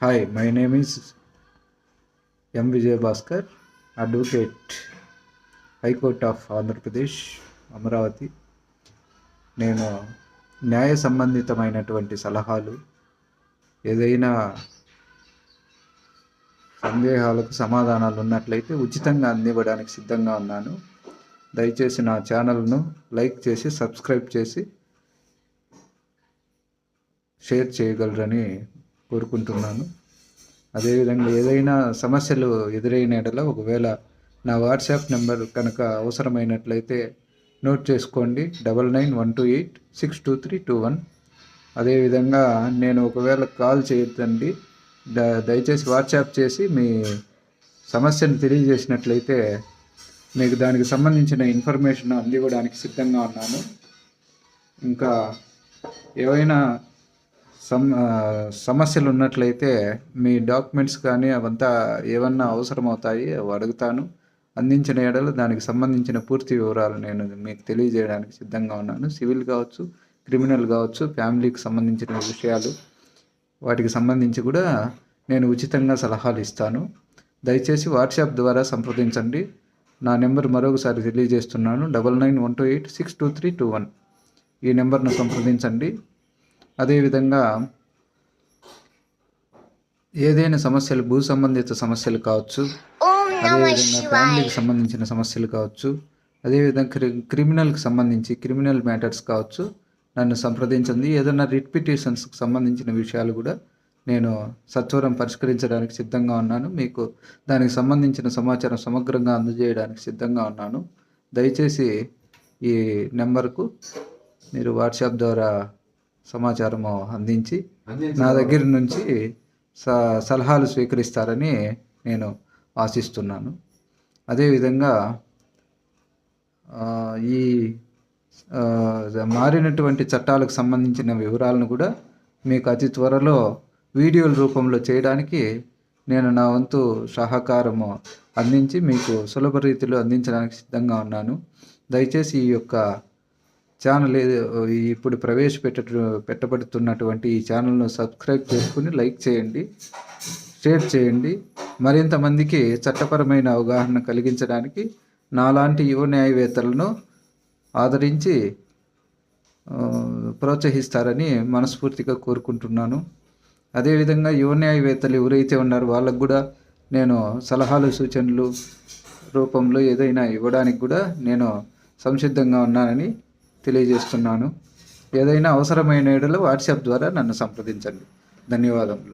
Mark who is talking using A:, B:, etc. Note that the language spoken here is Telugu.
A: Hi, my name is M. Vijay Bhaskar, Advocate, High Court of Andhra Pradesh, Amaravati. నేను న్యాయ సంబంధితమైనటువంటి సలహాలు, ఏదైనా సందేహాలకు సమాధానాలు ఉన్నట్లయితే ఉచితంగా అందివ్వడానికి సిద్ధంగా ఉన్నాను. దయచేసి నా ఛానల్ను లైక్ చేసి సబ్స్క్రైబ్ చేసి షేర్ చేయగలరని కోరుకుంటున్నాను. అదేవిధంగా ఏదైనా సమస్యలు ఎదురైన యెడల ఒకవేళ నా వాట్సాప్ నెంబర్ కనుక అవసరమైనట్లయితే నోట్ చేసుకోండి, 9912862321. అదేవిధంగా నేను ఒకవేళ కాల్ చేయొద్దండి, దయచేసి వాట్సాప్ చేసి మీ సమస్యను తెలియజేసినట్లయితే మీకు దానికి సంబంధించిన ఇన్ఫర్మేషన్ అందివ్వడానికి సిద్ధంగా ఉన్నాను. ఇంకా ఏవైనా సమస్యలు ఉన్నట్లయితే మీ డాక్యుమెంట్స్ కానీ అవంతా ఏమన్నా అవసరమవుతాయి అవి అడుగుతాను. అందించిన యెడల దానికి సంబంధించిన పూర్తి వివరాలు నేను మీకు తెలియజేయడానికి సిద్ధంగా ఉన్నాను. సివిల్ కావచ్చు, క్రిమినల్ కావచ్చు, ఫ్యామిలీకి సంబంధించిన విషయాలు వాటికి సంబంధించి కూడా నేను ఉచితంగా సలహాలు ఇస్తాను. దయచేసి వాట్సాప్ ద్వారా సంప్రదించండి. నా నెంబర్ మరొకసారి తెలియజేస్తున్నాను, 9912862321. ఈ నెంబర్ను సంప్రదించండి. అదేవిధంగా ఏదైనా సమస్యలు, భూ సంబంధిత సమస్యలు కావచ్చు, అదేవిధంగా ఫ్యామిలీకి సంబంధించిన సమస్యలు కావచ్చు, అదేవిధంగా క్రిమినల్కి సంబంధించి క్రిమినల్ మ్యాటర్స్ కావచ్చు, నన్ను సంప్రదించండి. ఏదైనా రిట్ పిటిషన్స్కి సంబంధించిన విషయాలు కూడా నేను సత్వరం పరిష్కరించడానికి సిద్ధంగా ఉన్నాను. మీకు దానికి సంబంధించిన సమాచారం సమగ్రంగా అందజేయడానికి సిద్ధంగా ఉన్నాను. దయచేసి ఈ నెంబర్కు మీరు వాట్సాప్ ద్వారా సమాచారము అందించి నా దగ్గర నుంచి సలహాలు స్వీకరిస్తారని నేను ఆశిస్తున్నాను. అదేవిధంగా ఈ మారినటువంటి చట్టాలకు సంబంధించిన వివరాలను కూడా మీకు అతి త్వరలో వీడియోల రూపంలో చేయడానికి నేను నా వంతు సహకారము అందించి మీకు సులభ రీతిలో అందించడానికి సిద్ధంగా ఉన్నాను. దయచేసి ఈ యొక్క ఛానల్ ఇప్పుడు పెట్టబడుతున్నటువంటి ఈ ఛానల్ను సబ్స్క్రైబ్ చేసుకుని లైక్ చేయండి, షేర్ చేయండి. మరింత మందికి చట్టపరమైన అవగాహన కలిగించడానికి నాలాంటి యువ న్యాయవేత్తలను ఆదరించి ప్రోత్సహిస్తారని మనస్ఫూర్తిగా కోరుకుంటున్నాను. అదేవిధంగా యువ న్యాయవేత్తలు ఎవరైతే ఉన్నారో వాళ్ళకు కూడా నేను సలహాలు, సూచనలు రూపంలో ఏదైనా ఇవ్వడానికి కూడా నేను సంసిద్ధంగా ఉన్నానని తెలియజేస్తున్నాను. ఏదైనా అవసరమైన యెడల వాట్సాప్ ద్వారా నన్ను సంప్రదించండి. ధన్యవాదములు.